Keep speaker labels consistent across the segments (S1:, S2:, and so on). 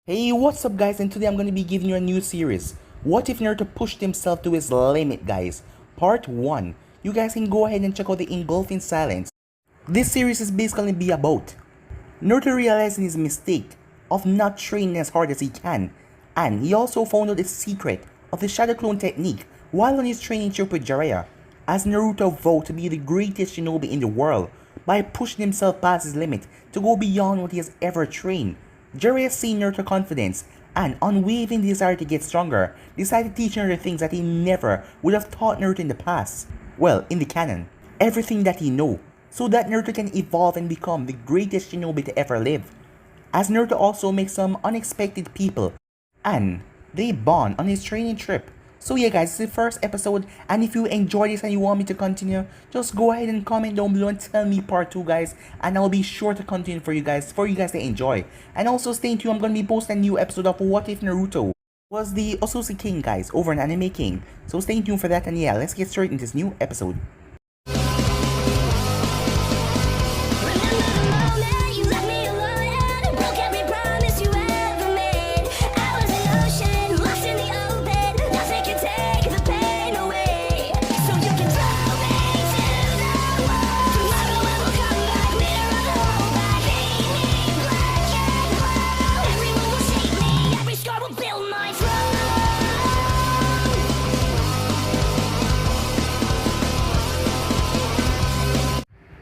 S1: Hey, what's up guys, and today I'm going to be giving you a new series. What if Naruto pushed himself to his limit, guys? Part 1. You guys can go ahead and check out the Engulfing Silence. This series is basically be about Naruto realizing his mistake of not training as hard as he can, and he also found out the secret of the Shadow Clone technique while on his training trip with Jiraiya, as Naruto vowed to be the greatest shinobi in the world by pushing himself past his limit to go beyond what he has ever trained. Jiraiya, seeing Naruto's confidence and unwavering desire to get stronger, decided to teach Naruto things that he never would have taught Naruto in the past. Well, in the canon, everything that he knows, so that Naruto can evolve and become the greatest shinobi to ever live. As Naruto also makes some unexpected people, and they bond on his training trip. So yeah guys, this is the first episode, and if you enjoyed this and you want me to continue, just go ahead and comment down below and tell me part 2 guys, and I'll be sure to continue for you guys to enjoy. And also stay tuned, I'm going to be posting a new episode of What If Naruto was the Ososi King guys over on Anime King. So stay tuned for that, and yeah, let's get straight into this new episode.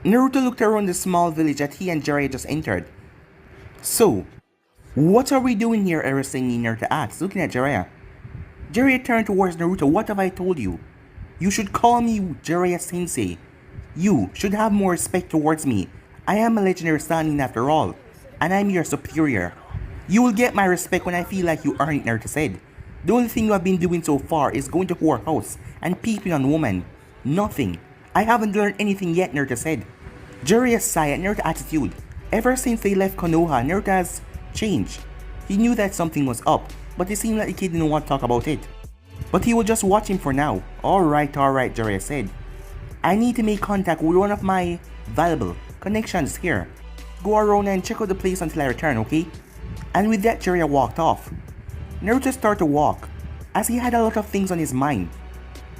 S1: Naruto looked around the small village that he and Jiraiya just entered. So, what are we doing here, everything Naruto asked, looking at Jiraiya. Jiraiya turned towards Naruto. What have I told you? You should call me Jiraiya Sensei. You should have more respect towards me. I am a legendary Sannin after all, and I'm your superior. You will get my respect when I feel like you earn it, Naruto said. The only thing you have been doing so far is going to whorehouse and peeping on women. Nothing. I haven't learned anything yet, Naruto said. Jiraiya sighed at Naruto's attitude. Ever since they left Konoha, Naruto has changed. He knew that something was up, but it seemed like the kid didn't want to talk about it. But he would just watch him for now. Alright, Jiraiya said. I need to make contact with one of my valuable connections here. Go around and check out the place until I return, okay? And with that, Jiraiya walked off. Naruto started to walk, as he had a lot of things on his mind.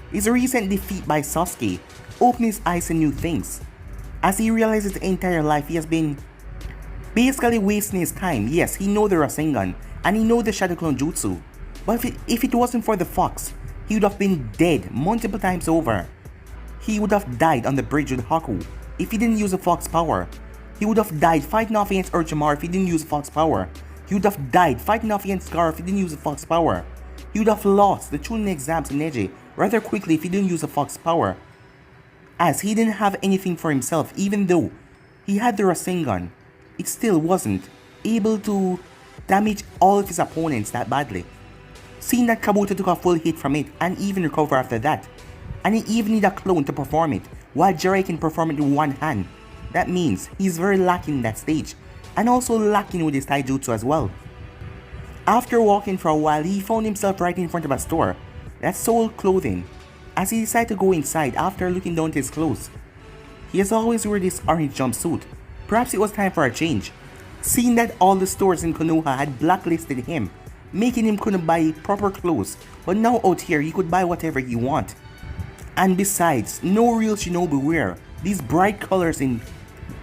S1: His recent defeat by Sasuke opened his eyes to new things, as he realizes his entire life he has been basically wasting his time. Yes, he knows the Rasengan, and he knows the Shadow Clone Jutsu, but if it wasn't for the fox, he would have been dead multiple times over. He would have died on the bridge with Haku if he didn't use the fox power. He would have died fighting off against Orochimaru if he didn't use fox power. He would have died fighting off against Gaara if he didn't use the fox power. He would have lost the Chunin exams in Neji rather quickly if he didn't use the fox power, as he didn't have anything for himself. Even though he had the Rasengan, it still wasn't able to damage all of his opponents that badly. Seeing that Kabuto took a full hit from it and even recover after that, and he even need a clone to perform it, while Jiraiya can perform it with one hand. That means he's very lacking in that stage, and also lacking with his taijutsu as well. After walking for a while, he found himself right in front of a store that sold clothing, as he decided to go inside after looking down at his clothes. He has always worn this orange jumpsuit. Perhaps it was time for a change, seeing that all the stores in Konoha had blacklisted him, making him couldn't buy proper clothes, but now out here he could buy whatever he want. And besides, no real shinobi wear these bright colors in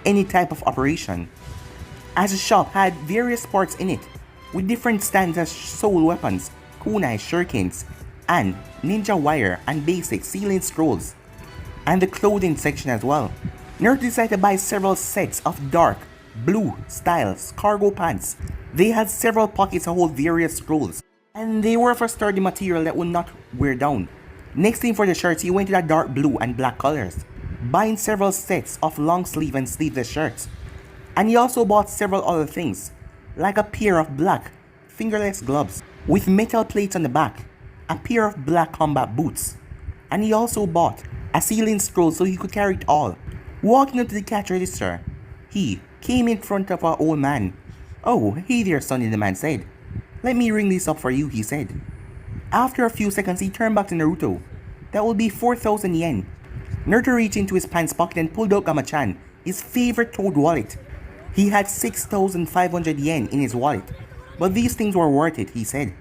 S1: any type of operation, as the shop had various parts in it, with different stands as soul weapons, kunai, shurikens, and ninja wire and basic sealing scrolls, and the clothing section as well. Naruto decided to buy several sets of dark blue styles cargo pants. They had several pockets to hold various scrolls, and they were of a sturdy material that would not wear down. Next thing for the shirts, he went to the dark blue and black colors, buying several sets of long sleeve and sleeveless shirts. And he also bought several other things, like a pair of black fingerless gloves with metal plates on the back, a pair of black combat boots, and he also bought a sealing scroll so he could carry it all. Walking up to the cash register, he came in front of our old man. Oh, hey there, Sonny, the man said. Let me ring this up for you, he said. After a few seconds, he turned back to Naruto. That would be 4,000 yen. Naruto reached into his pants pocket and pulled out Gamachan, his favorite toad wallet. He had 6,500 yen in his wallet. but these things were worth it, he said.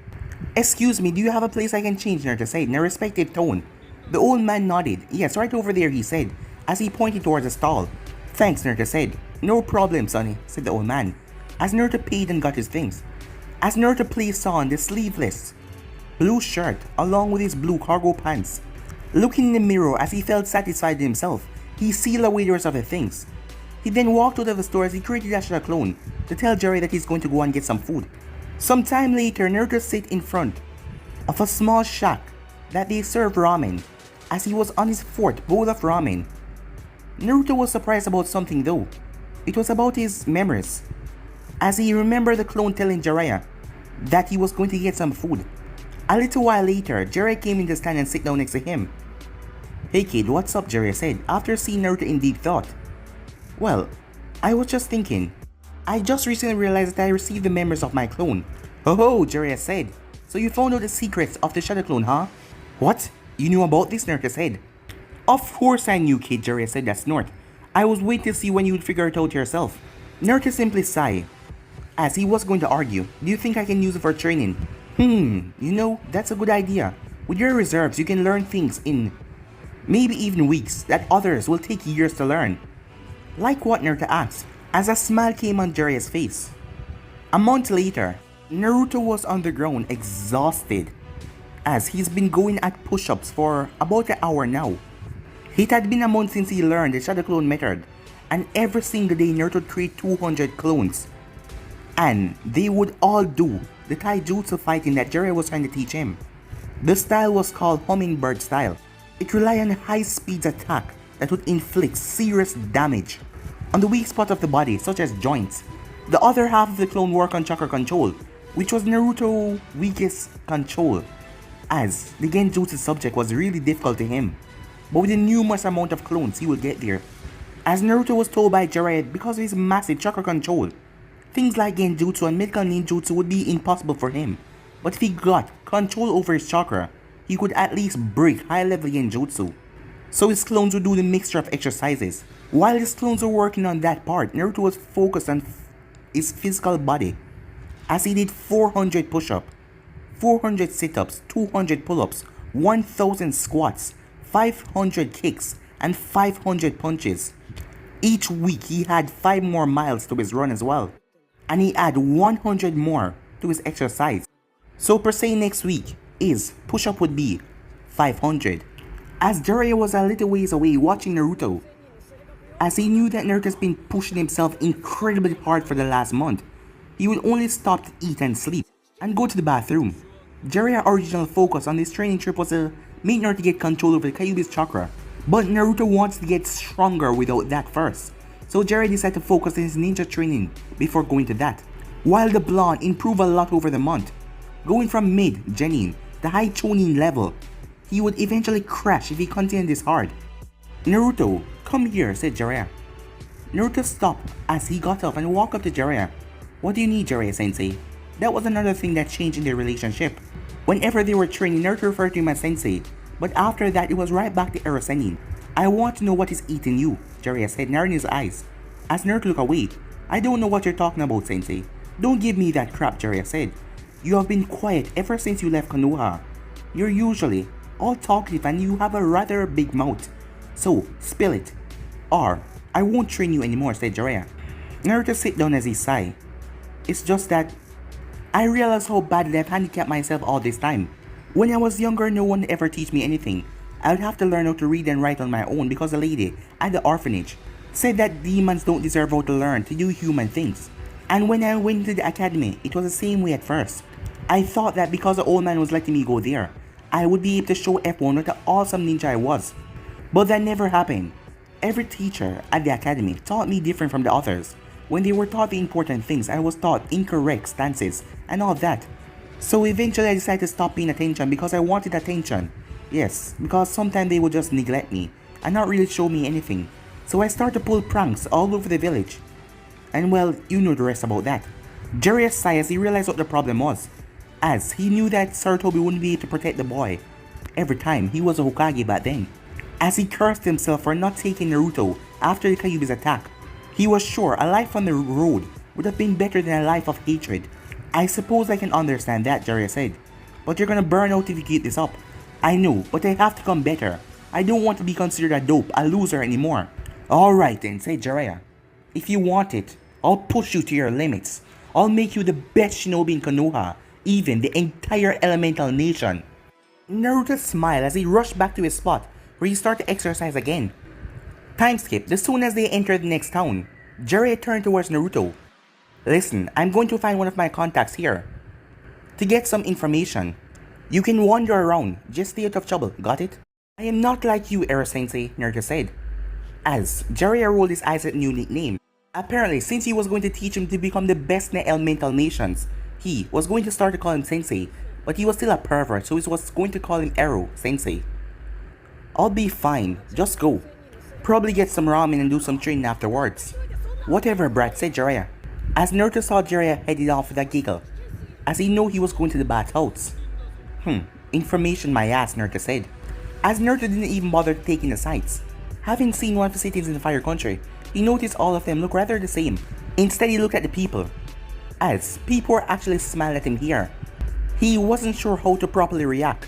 S1: Excuse me, do you have a place I can change, Naruto said in a respectful tone. The old man nodded. Yes, right over there, he said, as he pointed towards the stall. Thanks, Naruto said. No problem, Sonny, said the old man, as Naruto paid and got his things. As Naruto placed on the sleeveless blue shirt along with his blue cargo pants. Looking in the mirror as he felt satisfied with himself, he sealed away the rest of the things. He then walked out of the store as he created a shadow clone to tell Jiraiya that he's going to go and get some food. Some time later, Naruto sat in front of a small shack that they served ramen as he was on his fourth bowl of ramen. Naruto was surprised about something though. It was about his memories, as he remembered the clone telling Jiraiya that he was going to get some food. A little while later, Jiraiya came in the stand and sat down next to him. Hey kid, what's up, Jiraiya said, after seeing Naruto in deep thought. Well, I was just thinking. I just recently realized that I received the memories of my clone. Oh, Jiraiya said. So you found out the secrets of the shadow clone, huh? What? You knew about this, Naruto said. Of course I knew, kid, Jiraiya said that snort. I was waiting to see when you'd figure it out yourself. Naruto simply sighed, as he was going to argue. Do you think I can use it for training? You know, that's a good idea. With your reserves, you can learn things in maybe even weeks that others will take years to learn. Like what, Naruto asked, as a smile came on Jiraiya's face. A month later, Naruto was on the ground exhausted, as he's been going at push-ups for about an hour now. It had been a month since he learned the shadow clone method, and every single day Naruto would create 200 clones. And they would all do the taijutsu fighting that Jiraiya was trying to teach him. The style was called hummingbird style. It relied on high speed attack that would inflict serious damage on the weak spot of the body, such as joints. The other half of the clone worked on chakra control, which was Naruto's weakest control, as the genjutsu subject was really difficult to him. But with the numerous amount of clones, he would get there. As Naruto was told by Jiraiya, because of his massive chakra control, things like genjutsu and medical ninjutsu would be impossible for him. But if he got control over his chakra, he could at least break high-level genjutsu. So his clones would do the mixture of exercises. While his clones were working on that part, Naruto was focused on his physical body, as he did 400 push-ups, 400 sit-ups, 200 pull-ups, 1000 squats, 500 kicks, and 500 punches. Each week he had 5 more miles to his run as well, and he had 100 more to his exercise. So per se next week, his push-up would be 500. As Jiraiya was a little ways away watching Naruto, as he knew that Naruto's been pushing himself incredibly hard for the last month, he would only stop to eat and sleep, and go to the bathroom. Jiraiya's original focus on this training trip was to make Naruto get control over the Kyuubi's chakra, but Naruto wants to get stronger without that first, so Jiraiya decided to focus on his ninja training before going to that. While the blonde improved a lot over the month, going from mid-genin to high chonin level, he would eventually crash if he continued this hard. Naruto, come here, said Jiraiya. Naruto stopped as he got up and walked up to Jiraiya. What do you need, Jiraiya-sensei? That was another thing that changed in their relationship. Whenever they were training, Naruto referred to him as sensei, but after that it was right back to Erosenin. I want to know what is eating you, Jiraiya said, narrowing his eyes. As Naruto looked away, I don't know what you're talking about, sensei. Don't give me that crap, Jiraiya said. You have been quiet ever since you left Konoha. You're usually all talkative and you have a rather big mouth. So, spill it. Or, I won't train you anymore, said Jiraiya. Naruto sat down as he sighed. It's just that I realized how badly I've handicapped myself all this time. When I was younger, no one ever teach me anything. I would have to learn how to read and write on my own because the lady at the orphanage said that demons don't deserve how to learn to do human things. And when I went to the academy, it was the same way at first. I thought that because the old man was letting me go there, I would be able to show everyone what an awesome ninja I was. But that never happened. Every teacher at the academy taught me different from the others. When they were taught the important things, I was taught incorrect stances and all that. So eventually I decided to stop paying attention because I wanted attention. Yes, because sometimes they would just neglect me and not really show me anything. So I started to pull pranks all over the village. And well, you know the rest about that. Jiraiya sighed as he realized what the problem was, as he knew that Sarutobi wouldn't be able to protect the boy every time he was a Hokage back then. As he cursed himself for not taking Naruto after the Kyuubi's attack, he was sure a life on the road would have been better than a life of hatred. I suppose I can understand that, Jiraiya said. But you're gonna burn out if you keep this up. I know, but I have to become better. I don't want to be considered a dope, a loser anymore. Alright then, said Jiraiya. If you want it, I'll push you to your limits. I'll make you the best shinobi in Konoha, even the entire elemental nation. Naruto smiled as he rushed back to his spot, where he started to exercise again. Time skip, as soon as they entered the next town, Jiraiya turned towards Naruto. Listen, I'm going to find one of my contacts here to get some information. You can wander around, just stay out of trouble, got it? I am not like you, Era-sensei, Naruto said, as Jiraiya rolled his eyes at new nickname. Apparently, since he was going to teach him to become the best in the elemental nations, he was going to start to call him Sensei, but he was still a pervert, so he was going to call him Ero-sensei. I'll be fine, just go. Probably get some ramen and do some training afterwards. Whatever, brat, said Jiraiya, as Naruto saw Jiraiya headed off with a giggle, as he knew he was going to the bathhouse. Information my ass, Naruto said, as Naruto didn't even bother taking the sights. Having seen one of the cities in the Fire Country, he noticed all of them look rather the same. Instead, he looked at the people, as people were actually smiling at him here. He wasn't sure how to properly react,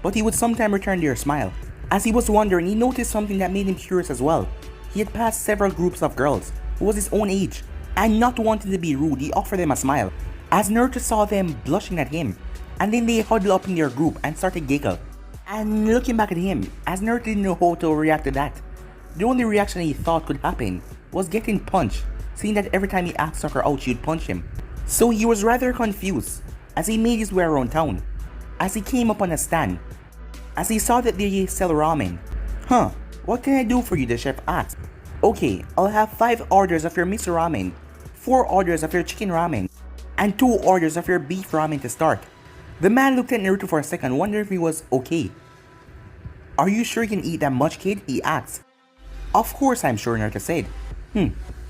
S1: but he would sometimes return their smile. As he was wondering, he noticed something that made him curious as well. He had passed several groups of girls who was his own age, and not wanting to be rude, he offered them a smile. As Naruto saw them blushing at him, and then they huddled up in their group and started to giggle. And looking back at him, as Naruto didn't know how to react to that, the only reaction he thought could happen was getting punched, seeing that every time he asked Sakura out, she would punch him. So he was rather confused as he made his way around town. As he came upon a stand, as he saw that they sell ramen. What can I do for you, the chef asked. Okay, I'll have 5 orders of your miso ramen, 4 orders of your chicken ramen, and 2 orders of your beef ramen to start. The man looked at Naruto for a second, wondering if he was okay. Are you sure you can eat that much, kid? He asked. Of course I'm sure, Naruto said.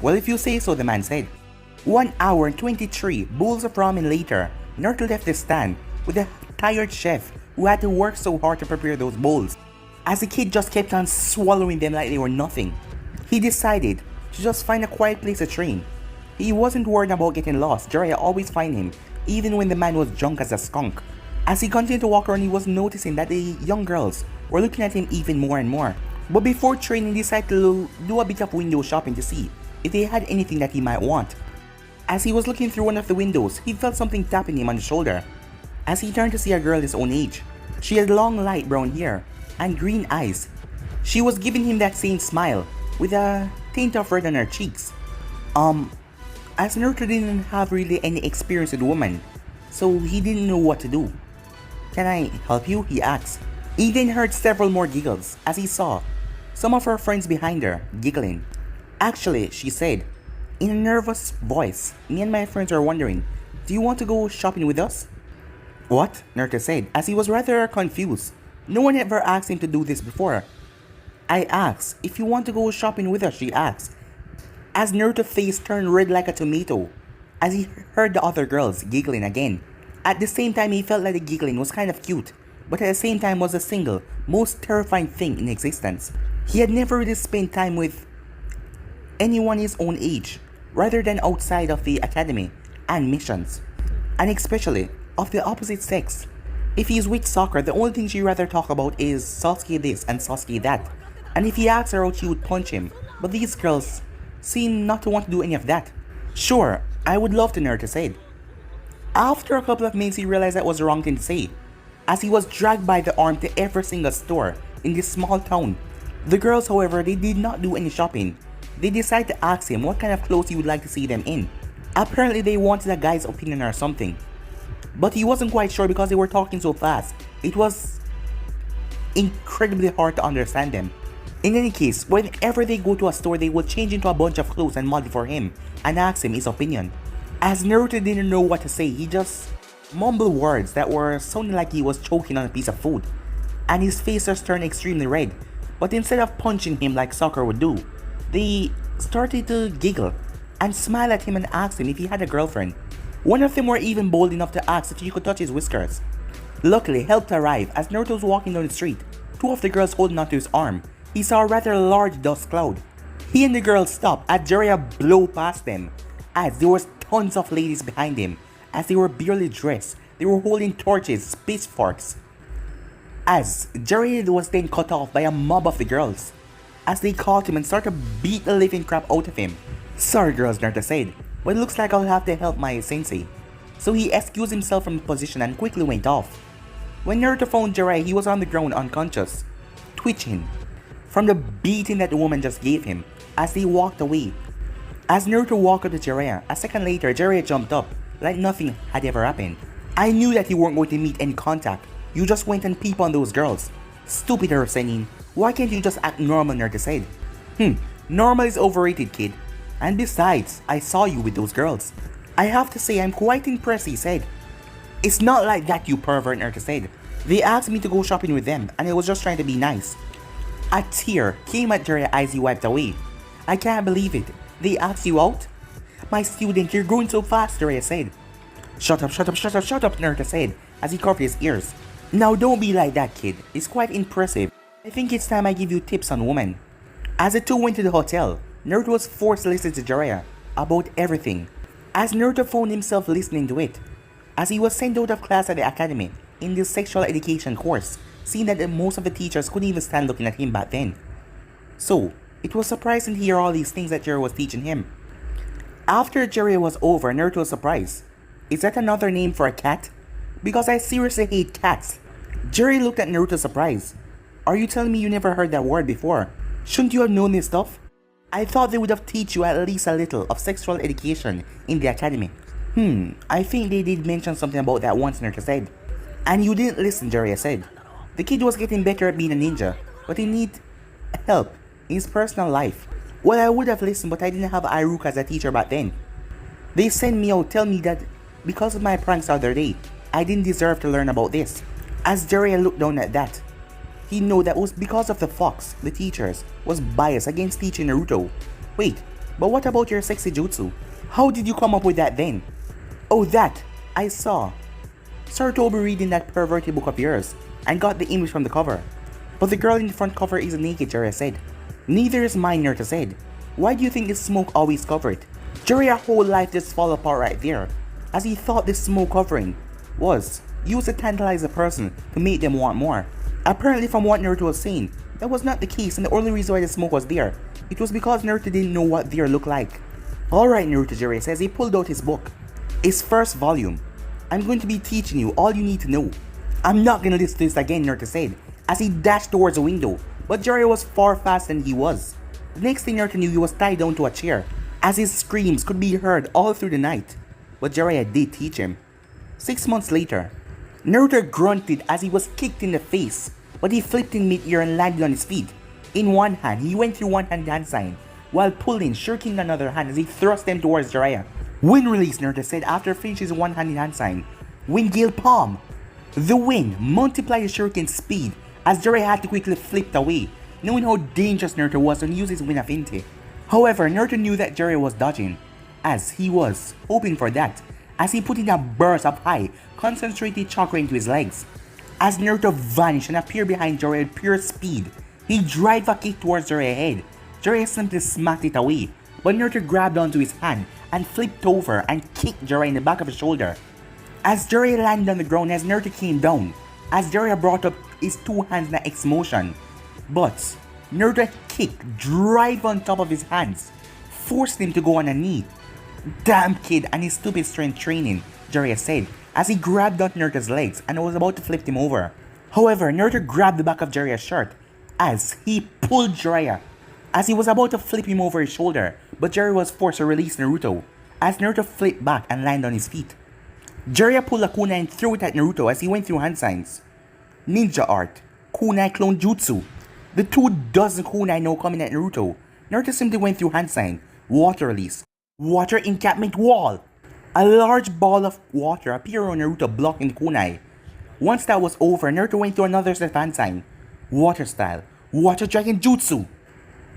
S1: Well, if you say so, the man said. 1 hour and 23 bowls of ramen later, Naruto left the stand with a tired chef who had to work so hard to prepare those bowls, as the kid just kept on swallowing them like they were nothing. He decided to just find a quiet place to train. He wasn't worried about getting lost. Jiraiya always find him, even when the man was drunk as a skunk. As he continued to walk around, he was noticing that the young girls were looking at him even more and more. But before training, he decided to do a bit of window shopping to see if they had anything that he might want. As he was looking through one of the windows, he felt something tapping him on the shoulder. As he turned to see a girl his own age. She had long light brown hair and green eyes. She was giving him that same smile with a tint of red on her cheeks. As Naruto didn't have really any experience with women, so he didn't know what to do. Can I help you? He asked. He then heard several more giggles as he saw some of her friends behind her giggling. Actually, she said, in a nervous voice, me and my friends are wondering, do you want to go shopping with us? What? Naruto said, as he was rather confused. No one ever asked him to do this before. I asked, if you want to go shopping with us, she asked. As Naruto's face turned red like a tomato, as he heard the other girls giggling again. At the same time, he felt like the giggling was kind of cute, but at the same time was the single, most terrifying thing in existence. He had never really spent time with anyone his own age, rather than outside of the academy and missions, and especially of the opposite sex. If he's with Sakura, the only thing she'd rather talk about is Sasuke this and Sasuke that, and if he asks her out, she would punch him, but these girls seem not to want to do any of that. Sure, I would love to, Naruto said. After a couple of minutes, he realized that was the wrong thing to say, as he was dragged by the arm to every single store in this small town. The girls, however, they did not do any shopping. They decided to ask him what kind of clothes he would like to see them in. Apparently they wanted a guy's opinion or something, but he wasn't quite sure because they were talking so fast. It was incredibly hard to understand them. In any case, whenever they go to a store, they would change into a bunch of clothes and model for him and ask him his opinion. As Naruto didn't know what to say, he just mumbled words that were sounding like he was choking on a piece of food, and his face just turned extremely red. But instead of punching him like Sakura would do, they started to giggle and smile at him and ask him if he had a girlfriend. One of them were even bold enough to ask if he could touch his whiskers. Luckily, help arrived as Naruto was walking down the street, 2 of the girls holding onto his arm. He saw a rather large dust cloud. He and the girls stopped as Jiraiya blew past them, as there was tons of ladies behind him, as they were barely dressed. They were holding torches, pitchforks. As Jiraiya was then cut off by a mob of the girls, as they caught him and started to beat the living crap out of him. Sorry girls, Naruto said, but it looks like I'll have to help my sensei. So he excused himself from the position and quickly went off. When Naruto found Jiraiya, he was on the ground unconscious, twitching from the beating that the woman just gave him as they walked away. As Naruto walked up to Jiraiya, a second later Jiraiya jumped up like nothing had ever happened. I knew that you weren't going to meet any contact. You just went and peeped on those girls. Stupid Senin. Why can't you just act normal, Naruto said. Normal is overrated, kid. And besides, I saw you with those girls. I have to say I'm quite impressed, he said. It's not like that, you pervert, Naruto said. They asked me to go shopping with them and I was just trying to be nice. A tear came at Jiraiya as he wiped away. I can't believe it. They asked you out? My student, you're growing so fast, Jiraiya said. Shut up, Naruto said as he covered his ears. Now don't be like that, kid. It's quite impressive. I think it's time I give you tips on women. As the two went to the hotel, Naruto was forced to listen to Jiraiya about everything. As Naruto found himself listening to it, as he was sent out of class at the academy in this sexual education course, seeing that most of the teachers couldn't even stand looking at him back then. So, it was surprising to hear all these things that Jiraiya was teaching him. After Jiraiya was over, Naruto was surprised. Is that another name for a cat? Because I seriously hate cats. Jiraiya looked at Naruto surprised. Are you telling me you never heard that word before? Shouldn't you have known this stuff? I thought they would have taught you at least a little of sexual education in the academy. I think they did mention something about that once, Naruto said. And you didn't listen, Jiraiya said. The kid was getting better at being a ninja, but he needed help in his personal life. Well, I would have listened, but I didn't have Iruka as a teacher back then. They sent me out, tell me that because of my pranks the other day, I didn't deserve to learn about this. As Jiraiya looked down at that, he knew that was because of the fox, the teachers, was biased against teaching Naruto. Wait, but what about your sexy jutsu? How did you come up with that then? Oh, that, I saw. Sarutobi reading that perverted book of yours and got the image from the cover. But the girl in the front cover isn't naked, Jiraiya said. Neither is mine, Naruto said. Why do you think the smoke always covered it? Jiraiya's whole life just fall apart right there, as he thought this smoke covering was used to tantalize a person to make them want more. Apparently from what Naruto was saying, that was not the case, and the only reason why the smoke was there, it was because Naruto didn't know what there looked like. Alright, Naruto, Jiraiya says. He pulled out his book. His first volume. I'm going to be teaching you all you need to know. I'm not gonna listen to this again, Naruto said, as he dashed towards the window, but Jiraiya was far faster than he was. The next thing Naruto knew, he was tied down to a chair, as his screams could be heard all through the night. But Jiraiya did teach him. 6 months later, Naruto grunted as he was kicked in the face, but he flipped in mid-air and landed on his feet. In one hand, he went through one-handed hand sign, while pulling, shirking another hand as he thrust them towards Jiraiya. Wind release, Naruto said after finishing his one-handed hand sign. Wind gale palm. The wind multiplied his shuriken speed as Jiraiya had to quickly flip away, knowing how dangerous Naruto was when he used his wind affinity. However, Naruto knew that Jiraiya was dodging, as he was hoping for that, as he put in a burst of high, concentrated chakra into his legs. As Naruto vanished and appeared behind Jiraiya at pure speed, he drove a kick towards Jiraiya's head. Jiraiya simply smacked it away, but Naruto grabbed onto his hand and flipped over and kicked Jiraiya in the back of his shoulder. As Jiraiya landed on the ground as Naruto came down, as Jiraiya brought up his two hands in an X motion, but Naruto kicked drive on top of his hands, forced him to go on a knee. Damn kid and his stupid strength training, Jiraiya said, as he grabbed onto Naruto's legs and was about to flip him over. However, Naruto grabbed the back of Jiraiya's shirt as he pulled Jiraiya, as he was about to flip him over his shoulder, but Jiraiya was forced to release Naruto, as Naruto flipped back and landed on his feet. Jiraiya pulled a kunai and threw it at Naruto as he went through hand signs. Ninja art, kunai clone jutsu. The 2 dozen kunai now coming at Naruto. Naruto simply went through hand sign, water release, water encampment wall. A large ball of water appeared on Naruto blocking the kunai. Once that was over, Naruto went through another set of hand sign, water style, water dragon jutsu.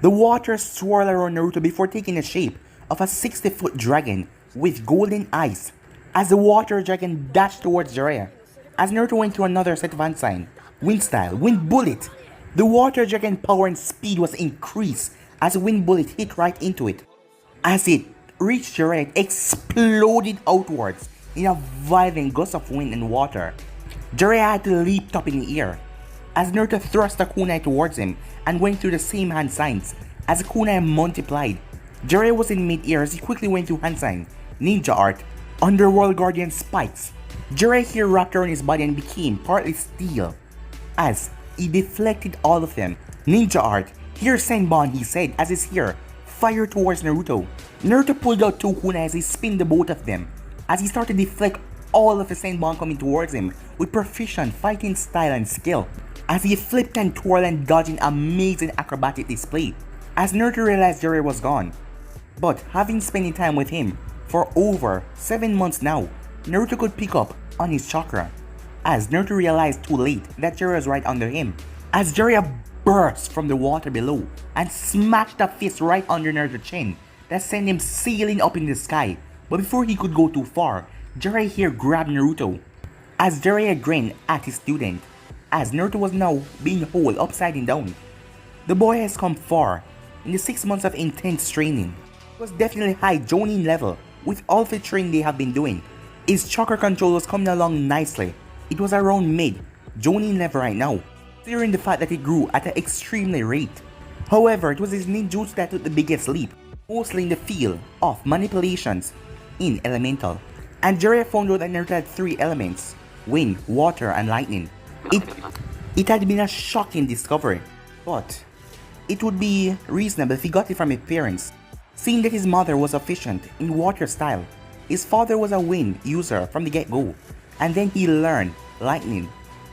S1: The water swirled around Naruto before taking the shape of a 60-foot dragon with golden eyes, as the water dragon dashed towards Jiraiya. As Naruto went through another set of hand sign, wind style, wind bullet. The water dragon power and speed was increased as the wind bullet hit right into it. As it reached Jiraiya, it exploded outwards in a violent gust of wind and water. Jiraiya had to leap up in the air as Naruto thrust a kunai towards him and went through the same hand signs as the kunai multiplied. Jiraiya was in mid-air as he quickly went through hand sign, ninja art, underworld guardian spikes. Jiraiya here wrapped around his body and became partly steel as he deflected all of them. Ninja art, here Senbon, he said as his hair fired towards Naruto. Naruto pulled out two kunai as he spinned the both of them as he started to deflect all of the Senbon coming towards him with proficient fighting style and skill as he flipped and twirled and dodged an amazing acrobatic display as Naruto realized Jiraiya was gone. But having spent time with him for over 7 months now, Naruto could pick up on his chakra as Naruto realized too late that Jiraiya was right under him as Jiraiya burst from the water below and smashed a fist right under Naruto's chin that sent him sailing up in the sky. But before he could go too far, Jiraiya here grabbed Naruto as Jiraiya grinned at his student as Naruto was now being hauled upside down. The boy has come far in the 6 months of intense training. It was definitely high Jonin level with all the training they have been doing. His chakra control was coming along nicely. It was around mid Jonin level right now, considering the fact that it grew at an extremely rate. However, it was his ninjutsu that took the biggest leap, mostly in the field of manipulations in elemental. And Jiraiya found out that Naruto had 3 elements: wind, water, and lightning. It had been a shocking discovery, but it would be reasonable if he got it from his parents, seeing that his mother was efficient in water style. His father was a wind user from the get-go, and then he learned lightning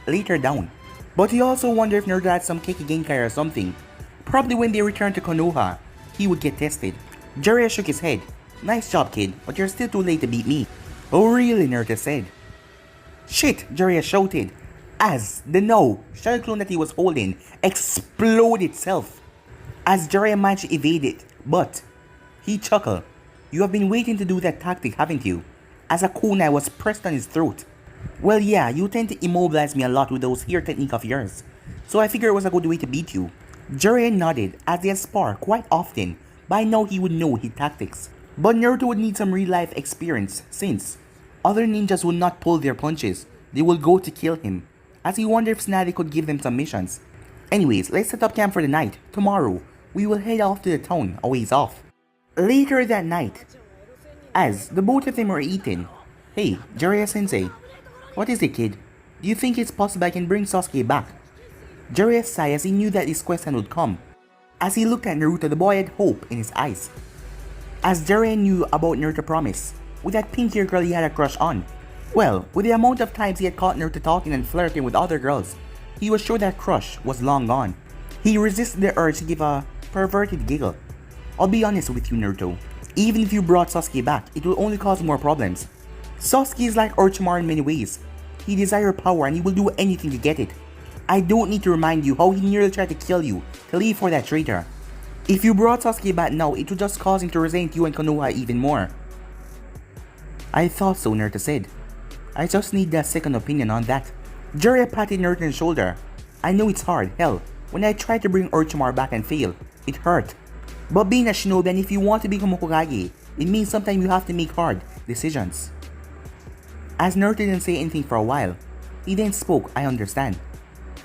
S1: later down. But he also wondered if Naruto had some Keiki Genkai or something. Probably when they returned to Konoha, he would get tested. Jiraiya shook his head. "Nice job, kid, but you're still too late to beat me." "Oh really?" Naruto said. "Shit!" Jiraiya shouted as the shadow clone that he was holding exploded itself as Jiraiya managed to evade it, but he chuckled. "You have been waiting to do that tactic, haven't you?" as a kunai was pressed on his throat. "Well yeah, you tend to immobilize me a lot with those hair technique of yours, so I figured it was a good way to beat you." Jiraiya nodded as they spar quite often. By now he would know his tactics. But Naruto would need some real life experience since other ninjas would not pull their punches, they will go to kill him, as he wondered if Tsunade could give them some missions. Anyways, let's set up camp for the night. Tomorrow, we will head off to the town a ways off. Later that night, as the both of them were eating, "Hey, Jiraiya sensei, what is it, kid? Do you think it's possible I can bring Sasuke back?" Jiraiya sighed as he knew that this question would come. As he looked at Naruto, the boy had hope in his eyes, as Jiraiya knew about Naruto's promise with that pink-haired girl he had a crush on. Well, with the amount of times he had caught Naruto talking and flirting with other girls, he was sure that crush was long gone. He resisted the urge to give a perverted giggle. "I'll be honest with you, Naruto. Even if you brought Sasuke back, it will only cause more problems. Sasuke is like Orochimaru in many ways. He desires power and he will do anything to get it. I don't need to remind you how he nearly tried to kill you to leave for that traitor. If you brought Sasuke back now, it would just cause him to resent you and Konoha even more." "I thought so," Naruto said. "I just need a second opinion on that." Jiraiya patted Naruto on the shoulder. "I know it's hard, hell, when I tried to bring Orochimaru back and failed, it hurt. But being a shinobi, and if you want to become a Hokage, it means sometimes you have to make hard decisions." As Naruto didn't say anything for a while, he then spoke, "I understand."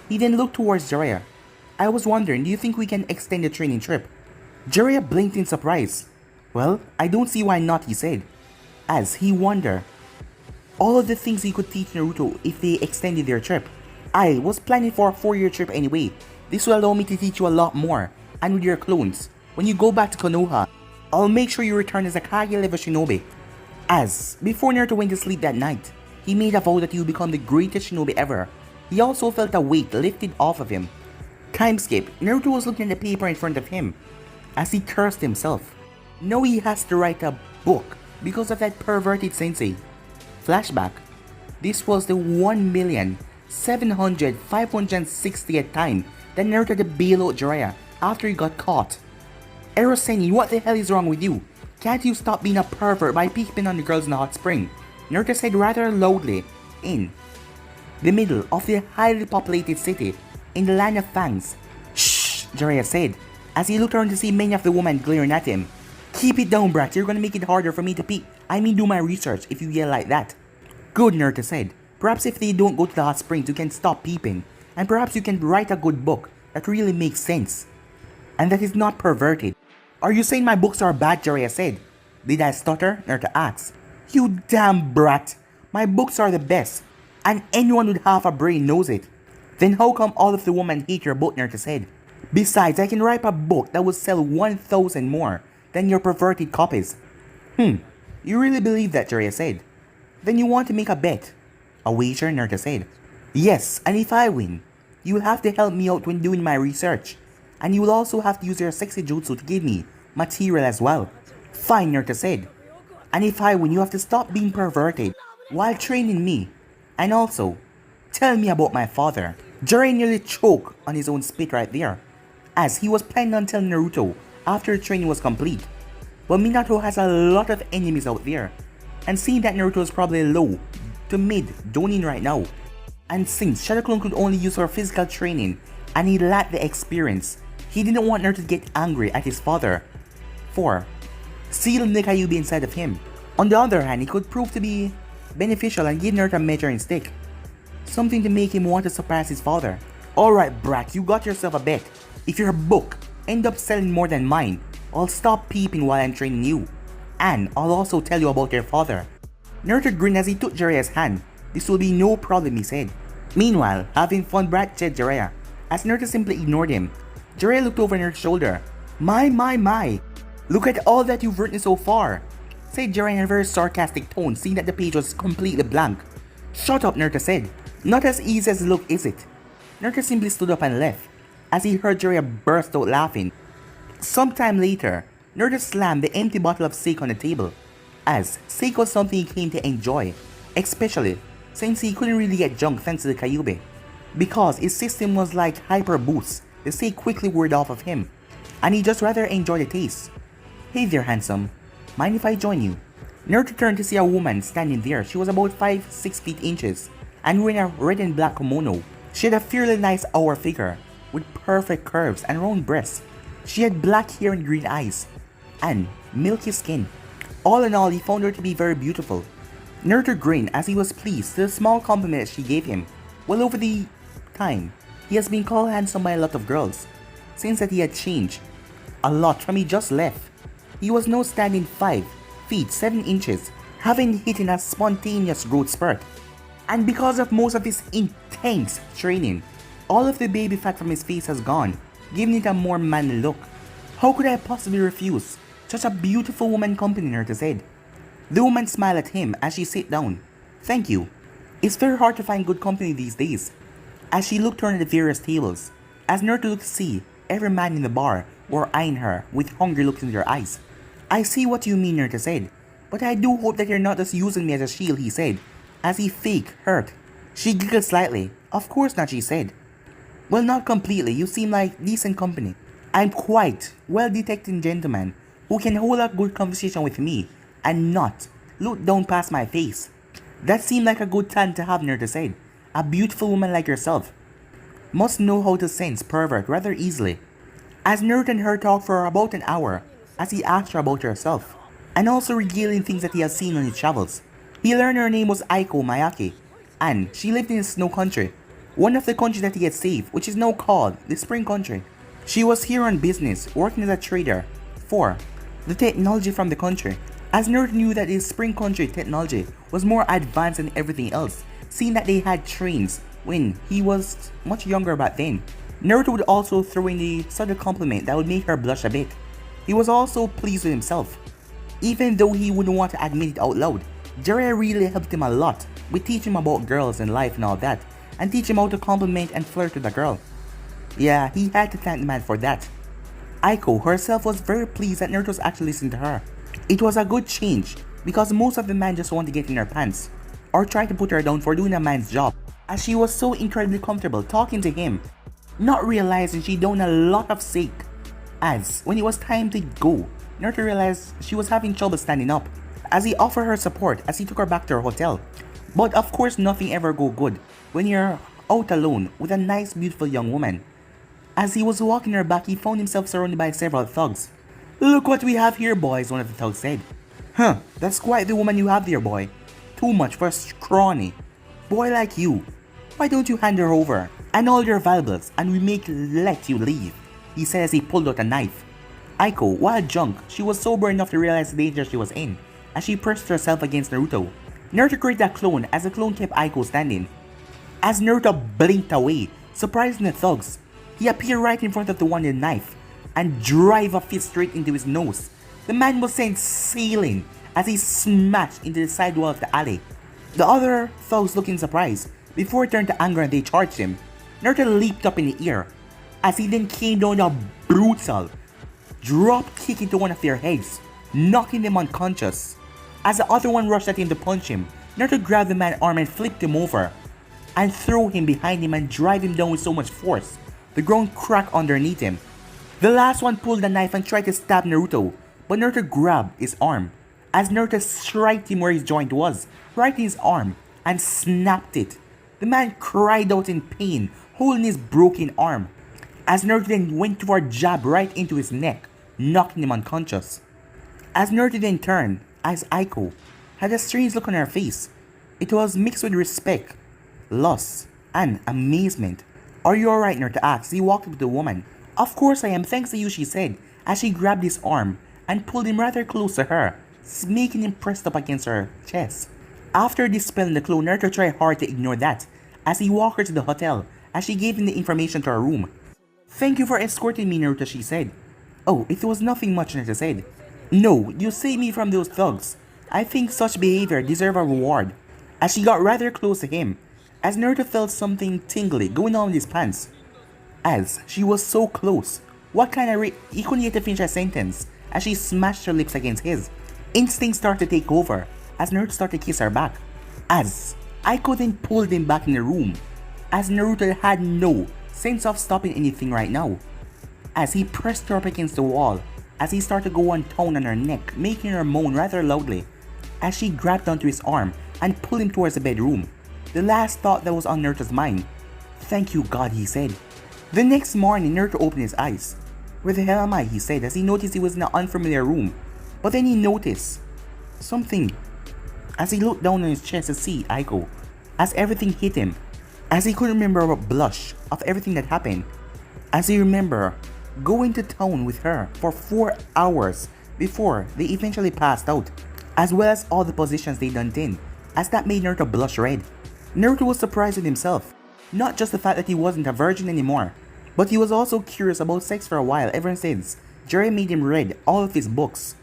S1: He then looked towards Jiraiya. "I was wondering, do you think we can extend the training trip?" Jiraiya blinked in surprise. "Well, I don't see why not," he said, as he wondered all of the things he could teach Naruto if they extended their trip. "I was planning for a 4-year trip anyway. This will allow me to teach you a lot more, and with your clones, when you go back to Konoha, I'll make sure you return as a Kage level shinobi." As before Naruto went to sleep that night, he made a vow that he would become the greatest shinobi ever. He also felt a weight lifted off of him. Time skip, Naruto was looking at the paper in front of him as he cursed himself. Now he has to write a book because of that perverted sensei. Flashback, this was the 1,700,560th time that Naruto had to bail out Jiraiya after he got caught. "Eroseni, what the hell is wrong with you? Can't you stop being a pervert by peeping on the girls in the hot spring?" Naruto said rather loudly in the middle of the highly populated city in the land of fangs. "Shh," Jiraiya said as he looked around to see many of the women glaring at him. "Keep it down, brat, you're gonna make it harder for me to do my research if you yell like that." Good, Naruto said. Perhaps if they don't go to the hot springs, you can stop peeping. And perhaps you can write a good book that really makes sense. And that is not perverted. Are you saying my books are bad, Jiraiya said. Did I stutter? Naruto asked. You damn brat. My books are the best. And anyone with half a brain knows it. Then how come all of the women hate your book, Naruto said. Besides, I can write a book that will sell 1,000 more than your perverted copies. You really believe that, Jiraiya said. Then you want to make a bet. A wager, Naruto said. Yes, and if I win, you will have to help me out when doing my research. And you will also have to use your sexy jutsu to give me material as well. Fine, Naruto said. And if I win, you have to stop being perverted while training me. And also, tell me about my father. Jiraiya nearly choked on his own spit right there, as he was planning on telling Naruto after the training was complete. But Minato has a lot of enemies out there, and seeing that Naruto is probably low to mid Donin right now, and since Shadow Clone could only use for physical training and he lacked the experience, he didn't want Naruto to get angry at his father for sealing the Kyuubi inside of him. On the other hand, it could prove to be beneficial and give Naruto a measuring stick, something to make him want to surpass his father. Alright brat, you got yourself a bet. If your book ends up selling more than mine, I'll stop peeping while I'm training you. And I'll also tell you about your father. Naruto grinned as he took Jiraiya's hand. This will be no problem, he said. Meanwhile, having fun, brat, said Jiraiya, as Naruto simply ignored him. Jiraiya looked over Naruto's shoulder. My. Look at all that you've written so far, said Jiraiya in a very sarcastic tone, seeing that the page was completely blank. Shut up, Naruto said. Not as easy as it looked, is it? Naruto simply stood up and left, as he heard Jiraiya burst out laughing. Sometime later, Naruto slammed the empty bottle of sake on the table, as sake was something he came to enjoy, especially since he couldn't really get drunk thanks to the Kyuubi. Because his system was like hyper boost, the sake quickly wore off of him, and he just rather enjoyed the taste. Hey there, handsome. Mind if I join you? Naruto turned to see a woman standing there. She was about 5'6" inches and wearing a red and black kimono. She had a fairly nice hour figure with perfect curves and round breasts. She had black hair and green eyes and milky skin. All in all, he found her to be very beautiful. Naruto grinned as he was pleased to the small compliment she gave him. Well, over the time, he has been called handsome by a lot of girls, since that he had changed a lot from he just left. He was now standing 5 feet 7 inches, having hit in a spontaneous growth spurt. And because of most of his intense training, all of the baby fat from his face has gone, giving it a more manly look. How could I possibly refuse such a beautiful woman company, Naruto said. The woman smiled at him as she sat down. Thank you. It's very hard to find good company these days. As she looked around at the various tables, as Naruto looked to see, every man in the bar were eyeing her with hungry looks in their eyes. I see what you mean, Naruto said, but I do hope that you're not just using me as a shield, he said, as he faked hurt. She giggled slightly. Of course not, she said. Well, not completely. You seem like decent company. I'm quite well-detected gentleman who can hold a good conversation with me and not look down past my face. That seemed like a good talent to have, Naruto said. A beautiful woman like yourself must know how to sense pervert rather easily. As Naruto and her talked for about an hour, as he asked her about herself, and also regaling things that he has seen on his travels. He learned her name was Aiko Mayake, and she lived in the Snow Country, one of the countries that he had saved, which is now called the Spring Country. She was here on business, working as a trader for the technology from the country, as Naruto knew that the Spring Country technology was more advanced than everything else, seeing that they had trains when he was much younger back then. Naruto would also throw in the subtle compliment that would make her blush a bit. He was also pleased with himself, even though he wouldn't want to admit it out loud. Jiraiya really helped him a lot with teaching him about girls and life and all that, and teach him how to compliment and flirt with a girl. Yeah, he had to thank the man for that. Aiko herself was very pleased that Naruto was actually listening to her. It was a good change, because most of the men just want to get in her pants, or try to put her down for doing a man's job, as she was so incredibly comfortable talking to him, not realizing she'd done a lot of sake. As when it was time to go, Naruto realized she was having trouble standing up, as he offered her support as he took her back to her hotel. But of course nothing ever go good when you're out alone with a nice beautiful young woman. As he was walking her back, he found himself surrounded by several thugs. Look what we have here, boys, one of the thugs said. Huh, that's quite the woman you have there, boy. Too much for a scrawny boy like you. Why don't you hand her over and all your valuables and we let you leave, he said as he pulled out a knife. Aiko, while drunk, she was sober enough to realize the danger she was in as she pressed herself against Naruto. Naruto created a clone as the clone kept Aiko standing. As Naruto blinked away, surprising the thugs, he appeared right in front of the one with the knife and drive a fist straight into his nose. The man was sent sailing as he smashed into the side wall of the alley. The other thugs looked in surprise before it turned to anger and they charged him. Naruto leaped up in the air as he then came down a brutal drop kick into one of their heads, knocking them unconscious. As the other one rushed at him to punch him, Naruto grabbed the man's arm and flipped him over and threw him behind him and drive him down with so much force the ground cracked underneath him. The last one pulled a knife and tried to stab Naruto, but Naruto grabbed his arm as Naruto struck him where his joint was, right in his arm, and snapped it. The man cried out in pain, holding his broken arm, as Naruto then went for a jab right into his neck, knocking him unconscious. As Naruto then turned, as Aiko had a strange look on her face. It was mixed with respect, loss, and amazement. "Are you alright?" Naruto asked. He walked up to the woman. "Of course I am, thanks to you," she said, as she grabbed his arm and pulled him rather close to her, making him pressed up against her chest. After dispelling the clone, Naruto tried hard to ignore that, as he walked her to the hotel, as she gave him the information to her room. "Thank you for escorting me, Naruto," she said. "Oh, it was nothing much," Naruto said. "No, you saved me from those thugs. I think such behavior deserves a reward," as she got rather close to him, as Naruto felt something tingly going on in his pants. As she was so close, what kind of he couldn't get to finish a sentence, as she smashed her lips against his. Instinct started to take over, as Naruto started to kiss her back. As Aiko then pulled him back in the room, as Naruto had no sense of stopping anything right now. As he pressed her up against the wall, as he started to go on tone on her neck, making her moan rather loudly, as she grabbed onto his arm and pulled him towards the bedroom. The last thought that was on Naruto's mind. "Thank you, God," he said. The next morning, Naruto opened his eyes. "Where the hell am I?" he said, as he noticed he was in an unfamiliar room. But then he noticed something as he looked down on his chest to see Aiko, as everything hit him, as he couldn't remember a blush of everything that happened, as he remembered going to town with her for 4 hours before they eventually passed out, as well as all the positions they done in, as that made Naruto blush red. Naruto was surprised with himself, not just the fact that he wasn't a virgin anymore, but he was also curious about sex for a while ever since Jiraiya made him read all of his books,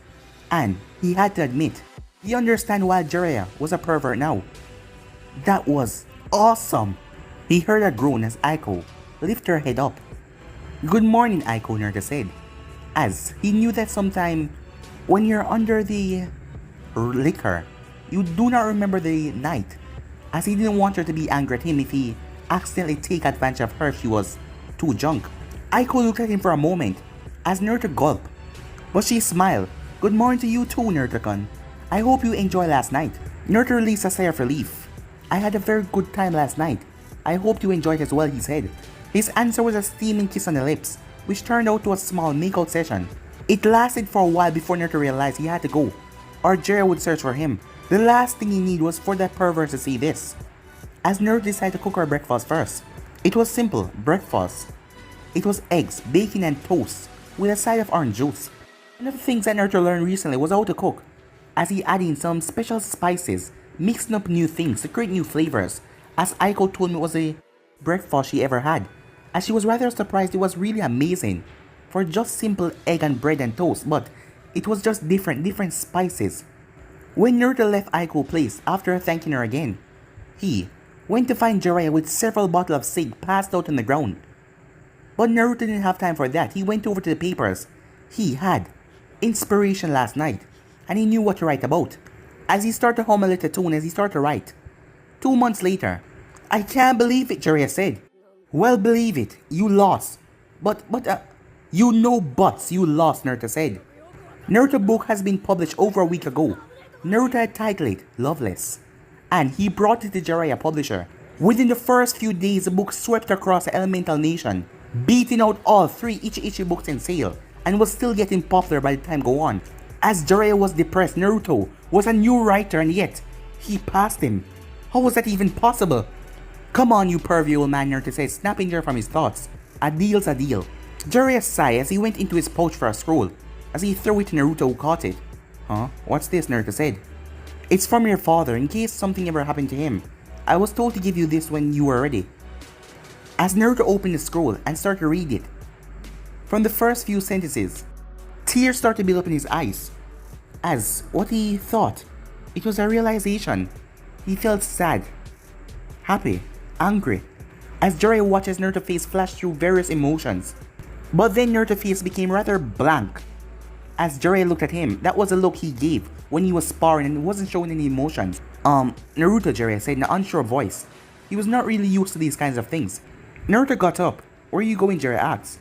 S1: and he had to admit, he understand why Jiraiya was a pervert now. That was awesome! He heard a groan as Aiko lifted her head up. "Good morning, Aiko," Naruto said, as he knew that sometime when you're under the liquor, you do not remember the night, as he didn't want her to be angry at him if he accidentally take advantage of her if she was too drunk. Aiko looked at him for a moment, as Naruto gulped, but she smiled. "Good morning to you too, Naruto-kun. I hope you enjoyed last night." Naruto released a sigh of relief. "I had a very good time last night. I hope you enjoyed as well," he said. His answer was a steaming kiss on the lips, which turned out to a small makeout session. It lasted for a while before Naruto realized he had to go, or Jiraiya would search for him. The last thing he needed was for that pervert to see this, as Naruto decided to cook her breakfast first. It was simple breakfast. It was eggs, bacon, and toast, with a side of orange juice. One of the things that Naruto learned recently was how to cook, as he added in some special spices, mixing up new things to create new flavors, as Aiko told me it was a breakfast she ever had, as she was rather surprised it was really amazing for just simple egg and bread and toast, but it was just different spices. When Naruto left Aiko's place after thanking her again, he went to find Jiraiya with several bottles of sake passed out on the ground. But Naruto didn't have time for that. He went over to the papers. He had inspiration last night, and he knew what to write about. As he started to hum a little tune as he started to write. 2 months later. "I can't believe it," Jiraiya said. "Well, believe it. You lost. But, you know buts, you lost," Naruto said. Naruto book has been published over a week ago. Naruto had titled it Loveless, and he brought it to Jiraiya publisher. Within the first few days, the book swept across the elemental nation, beating out all 3 Ichi books in sale, and was still getting popular by the time go on. As Jiraiya was depressed, Naruto was a new writer, and yet He passed him. How was that even possible? Come on, you pervy old man, Naruto said, snapping Jiraiya from his thoughts. A deal's a deal. Jiraiya sighed as he went into his pouch for a scroll, as he threw it to Naruto, who caught it. Huh? What's this? Naruto said. It's from your father, in case something ever happened to him. I was told to give you this when you were ready. As Naruto opened the scroll and started to read it, from the first few sentences, tears started to build up in his eyes. As what he thought, it was a realization. He felt sad, happy, angry, as Jiraiya watched his Naruto face flash through various emotions. But then Naruto's face became rather blank. As Jiraiya looked at him, that was a look he gave when he was sparring and wasn't showing any emotions. Naruto, Jiraiya said in an unsure voice. He was not really used to these kinds of things. Naruto got up. Where are you going? Jiraiya asked.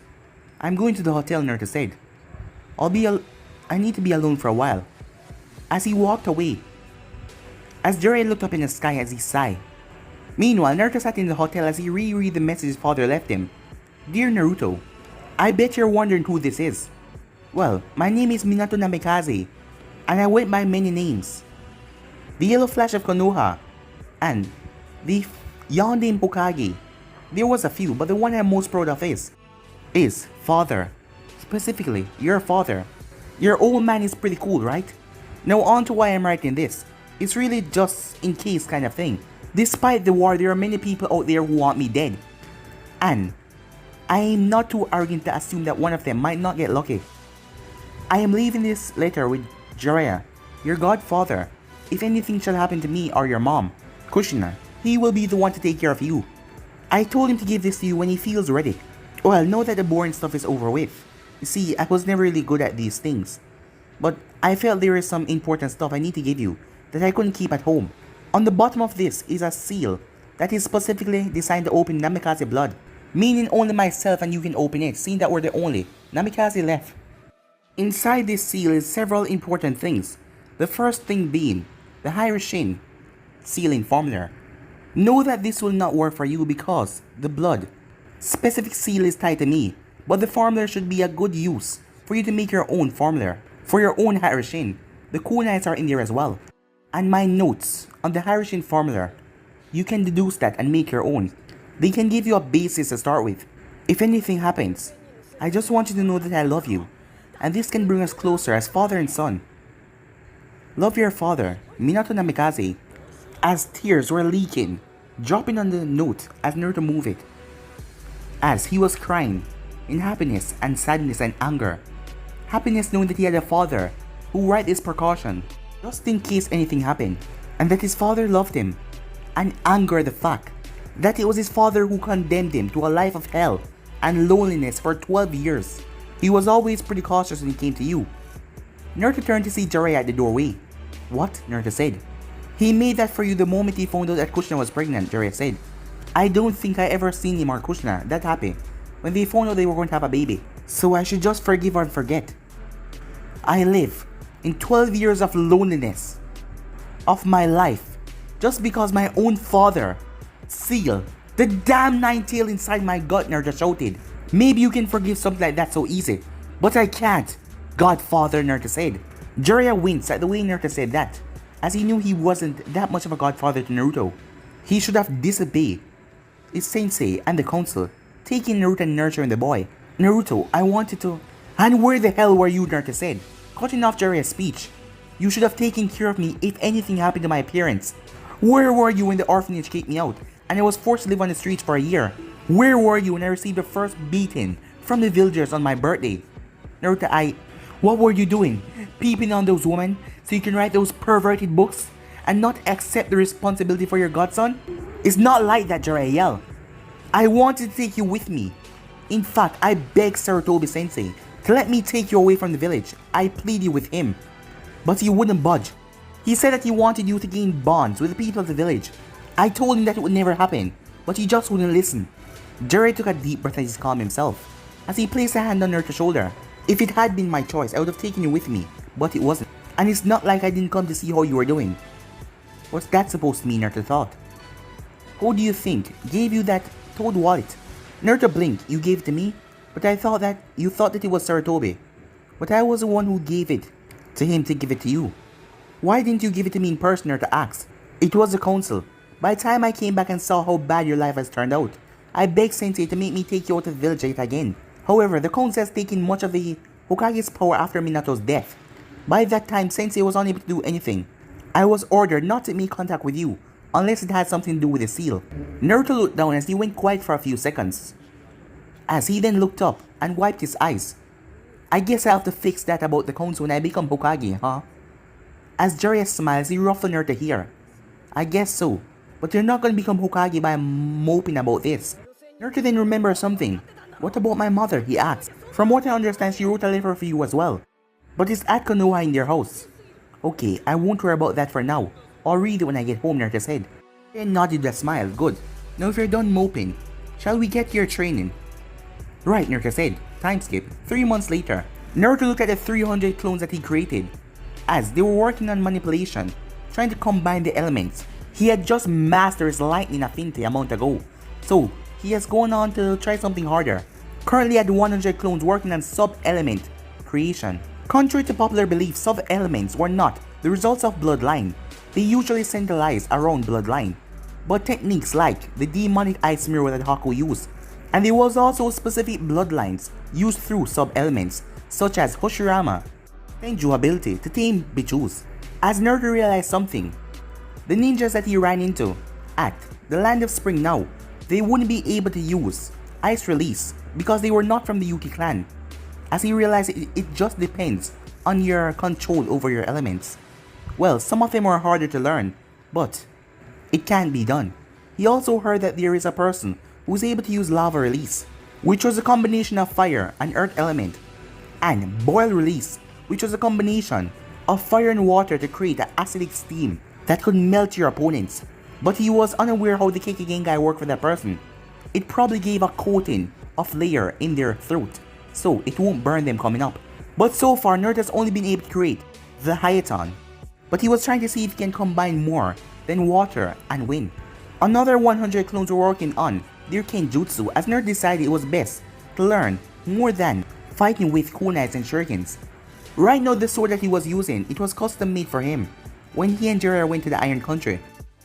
S1: I'm going to the hotel, Naruto said. I need to be alone for a while. As he walked away, as Jiraiya looked up in the sky as he sighed. Meanwhile, Naruto sat in the hotel as he reread the message his father left him. Dear Naruto, I bet you're wondering who this is. Well, my name is Minato Namikaze, and I went by many names. The Yellow Flash of Konoha, and the Yondaime Hokage. There was a few, but the one I'm most proud of is father. Specifically, your father. Your old man is pretty cool, right? Now on to why I'm writing this. It's really just in case kind of thing. Despite the war, there are many people out there who want me dead. And I am not too arrogant to assume that one of them might not get lucky. I am leaving this letter with Jiraiya, your godfather. If anything shall happen to me or your mom, Kushina, he will be the one to take care of you. I told him to give this to you when he feels ready. Well, know that the boring stuff is over with. You see, I was never really good at these things. But I felt there is some important stuff I need to give you that I couldn't keep at home. On the bottom of this is a seal that is specifically designed to open Namikaze blood. Meaning only myself and you can open it, seeing that we're the only Namikaze left. Inside this seal is several important things. The first thing being the Hiroshin sealing formula. Know that this will not work for you because the blood specific seal is tied to me, but the formula should be a good use for you to make your own formula. For your own Hiroshin, the kunais are in there as well. And my notes on the Hiroshin formula, you can deduce that and make your own. They can give you a basis to start with. If anything happens, I just want you to know that I love you, and this can bring us closer as father and son. Love your father, Minato Namikaze. As tears were leaking, dropping on the note as Naruto moved it. As he was crying, in happiness and sadness and anger. Happiness knowing that he had a father who write this precaution, just in case anything happened, and that his father loved him. And anger the fact that it was his father who condemned him to a life of hell and loneliness for 12 years. He was always pretty cautious when he came to you. Naruto turned to see Jiraiya at the doorway. What? Naruto said. He made that for you the moment he found out that Kushina was pregnant, Jiraiya said. I don't think I ever seen him or Kushina that happy when they found out they were going to have a baby. So I should just forgive and forget. I live in 12 years of loneliness of my life just because my own father seal the damn nine-tail inside my gut, Naruto shouted. Maybe you can forgive something like that so easy, but I can't, Godfather, Naruto said. Jiraiya winced at the way Naruto said that, as he knew he wasn't that much of a godfather to Naruto. He should have disobeyed his sensei and the council, taking Naruto and nurturing the boy. Naruto, I wanted to... And where the hell were you, Naruto said, cutting off Jiraiya's speech. You should have taken care of me if anything happened to my parents. Where were you when the orphanage kicked me out and I was forced to live on the streets for a year? Where were you when I received the first beating from the villagers on my birthday? Naruto, what were you doing? Peeping on those women so you can write those perverted books and not accept the responsibility for your godson? It's not like that, Jiraiya yelled. I wanted to take you with me. In fact, I begged Sarutobi Sensei to let me take you away from the village. I pleaded with him, but he wouldn't budge. He said that he wanted you to gain bonds with the people of the village. I told him that it would never happen, but he just wouldn't listen. Jiraiya took a deep breath as he calmed himself, as he placed a hand on Naruto's shoulder. If it had been my choice, I would have taken you with me, but it wasn't. And it's not like I didn't come to see how you were doing. What's that supposed to mean, Naruto thought. Who do you think gave you that toad wallet? Naruto blinked. You gave it to me? But I thought that you thought that it was Sarutobi. But I was the one who gave it to him to give it to you. Why didn't you give it to me in person, Naruto asked? It was the council. By the time I came back and saw how bad your life has turned out, I begged Sensei to make me take you out of the village yet again. However, the council has taken much of the Hokage's power after Minato's death. By that time, Sensei was unable to do anything. I was ordered not to make contact with you, unless it had something to do with the seal. Naruto looked down as he went quiet for a few seconds, as he then looked up and wiped his eyes. I guess I have to fix that about the council when I become Hokage, huh? As Jiraiya smiles, he ruffled Naruto here. I guess so, but you're not gonna become Hokage by moping about this. Naruto then remembers something. What about my mother? He asked. From what I understand, she wrote a letter for you as well. But it's at Konoha in their house. Okay, I won't worry about that for now. I'll read it when I get home, Naruto said. Then nodded with a smile. Good. Now if you're done moping, shall we get to your training? Right, Naruto said. Time skip. 3 months later, Naruto looked at the 300 clones that he created, as they were working on manipulation, trying to combine the elements. He had just mastered his lightning affinity a month ago, so he has gone on to try something harder. Currently had 100 clones working on sub-element creation. Contrary to popular belief, sub-elements were not the results of bloodline. They usually centralize around bloodline, but techniques like the demonic ice mirror that Haku used, and there was also specific bloodlines used through sub-elements, such as Hoshirama, Tenju ability to tame Bichus. As Naruto realized something, the ninjas that he ran into at the Land of Spring now, they wouldn't be able to use Ice Release because they were not from the Yuki clan. As he realized it just depends on your control over your elements. Well, some of them are harder to learn, but it can be done. He also heard that there is a person who is able to use Lava Release, which was a combination of fire and earth element, and Boil Release, which was a combination of fire and water to create an acidic steam that could melt your opponents. But he was unaware how the Kekkei Genkai worked for that person. It probably gave a coating of layer in their throat, so it won't burn them coming up. But so far, Naruto has only been able to create the Hayaton, but he was trying to see if he can combine more than water and wind. Another 100 clones were working on their Kenjutsu, as Naruto decided it was best to learn more than fighting with kunais and shurikens. Right now, the sword that he was using, it was custom made for him. When he and Jiraiya went to the Iron Country,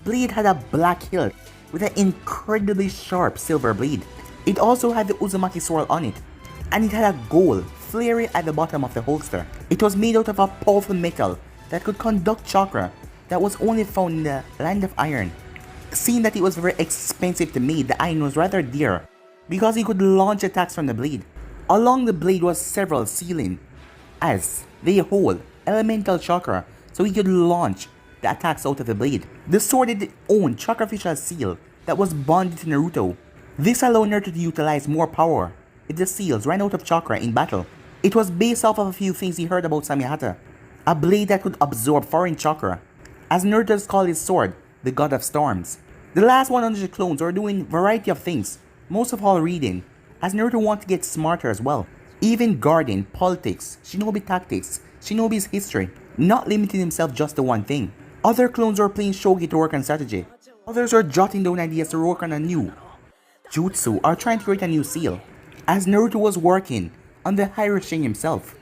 S1: blade had a black hilt with an incredibly sharp silver blade. It also had the Uzumaki sword on it, and it had a gold flaring at the bottom of the holster. It was made out of a powerful metal that could conduct chakra that was only found in the Land of Iron. Seeing that it was very expensive to make, the iron was rather dear because he could launch attacks from the blade. Along the blade was several sealing, as they hold elemental chakra, so he could launch the attacks out of the blade. The sword had its own chakraficial seal that was bonded to Naruto. This allowed Naruto to utilize more power if the seals ran out of chakra in battle. It was based off of a few things he heard about Samihata, a blade that could absorb foreign chakra, as Naruto called his sword the God of Storms. The last 100 clones were doing variety of things, most of all reading, as Naruto wanted to get smarter as well. Even guarding, politics, shinobi tactics, shinobi's history, not limiting himself just to one thing. Other clones were playing shogi to work on strategy. Others were jotting down ideas to work on a new jutsu or trying to create a new seal, as Naruto was working on the Hiraishin himself.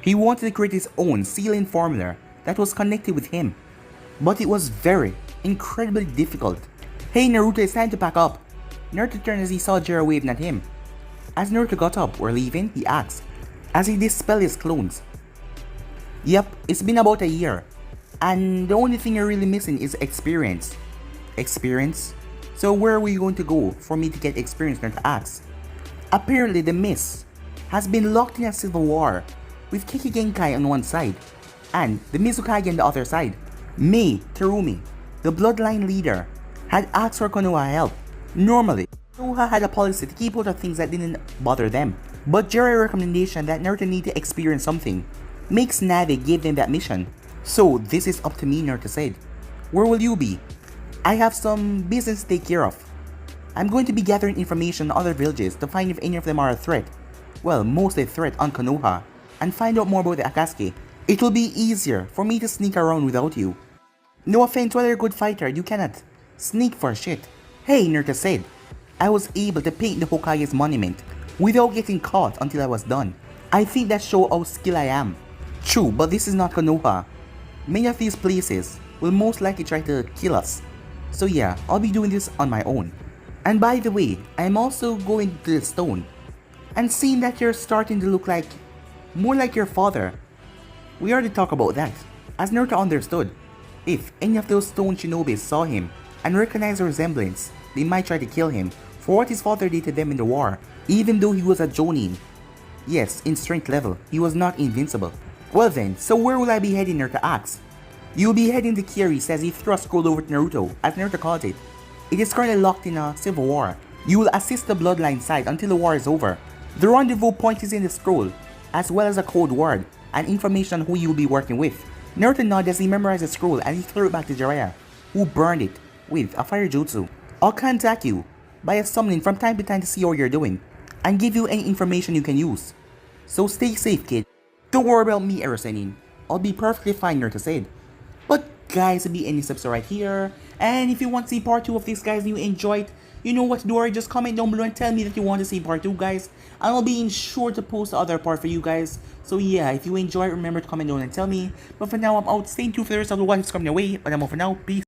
S1: He wanted to create his own sealing formula that was connected with him, but it was incredibly difficult. Hey Naruto, it's time to pack up. Naruto turned as he saw Jiraiya waving at him. As Naruto got up, we're leaving? He asked, as he dispelled his clones. Yep, it's been about a year, and the only thing you're really missing is experience. Experience? So where are we going to go for me to get experience? Naruto asked. Apparently the Mist has been locked in a civil war, with Kekkei Genkai on one side, and the Mizukage on the other side. Mei Terumi, the bloodline leader, had asked for Konoha help. Normally, Konoha had a policy to keep out of things that didn't bother them, but Jiraiya's recommendation that Naruto need to experience something makes Navi give them that mission. So this is up to me, Naruto said. Where will you be? I have some business to take care of. I'm going to be gathering information on other villages to find if any of them are a threat. Well, mostly a threat on Konoha, and find out more about the Akatsuki. It will be easier for me to sneak around without you. No offense, while you're a good fighter, you cannot sneak for shit. Hey, Naruto said. I was able to paint the Hokage's monument without getting caught until I was done. I think that shows how skilled I am. True, but this is not Konoha. Many of these places will most likely try to kill us. So yeah, I'll be doing this on my own. And by the way, I'm also going to the stone. And seeing that you're starting to look like more like your father, we already talked about that. As Naruto understood, if any of those stone shinobis saw him and recognized the resemblance, they might try to kill him for what his father did to them in the war, even though he was a Jonin. Yes, in strength level, he was not invincible. Well then, so where will I be heading, Naruto asks. You will be heading to Kiri's as he thrusts scroll over to Naruto, as Naruto calls it. It is currently locked in a civil war. You will assist the bloodline side until the war is over. The rendezvous point is in the scroll, as well as a code word and information on who you will be working with. Naruto nods as he memorizes the scroll and he threw it back to Jiraiya, who burned it with a fire jutsu. I'll contact you by a summoning from time to time to see how you're doing, and give you any information you can use. So stay safe, kid. Don't worry about me, Erosenin. I'll be perfectly fine, Naruto said. But guys, it'll be any subs right here. And if you want to see part 2 of this, guys, and you enjoyed, you know what to do, just comment down below and tell me that you want to see part 2, guys. And I'll be sure to post the other part for you guys. So yeah, if you enjoy, remember to comment down and tell me. But for now, I'm out. Stay tuned for the rest of the one that's coming your way. But I'm out for now. Peace.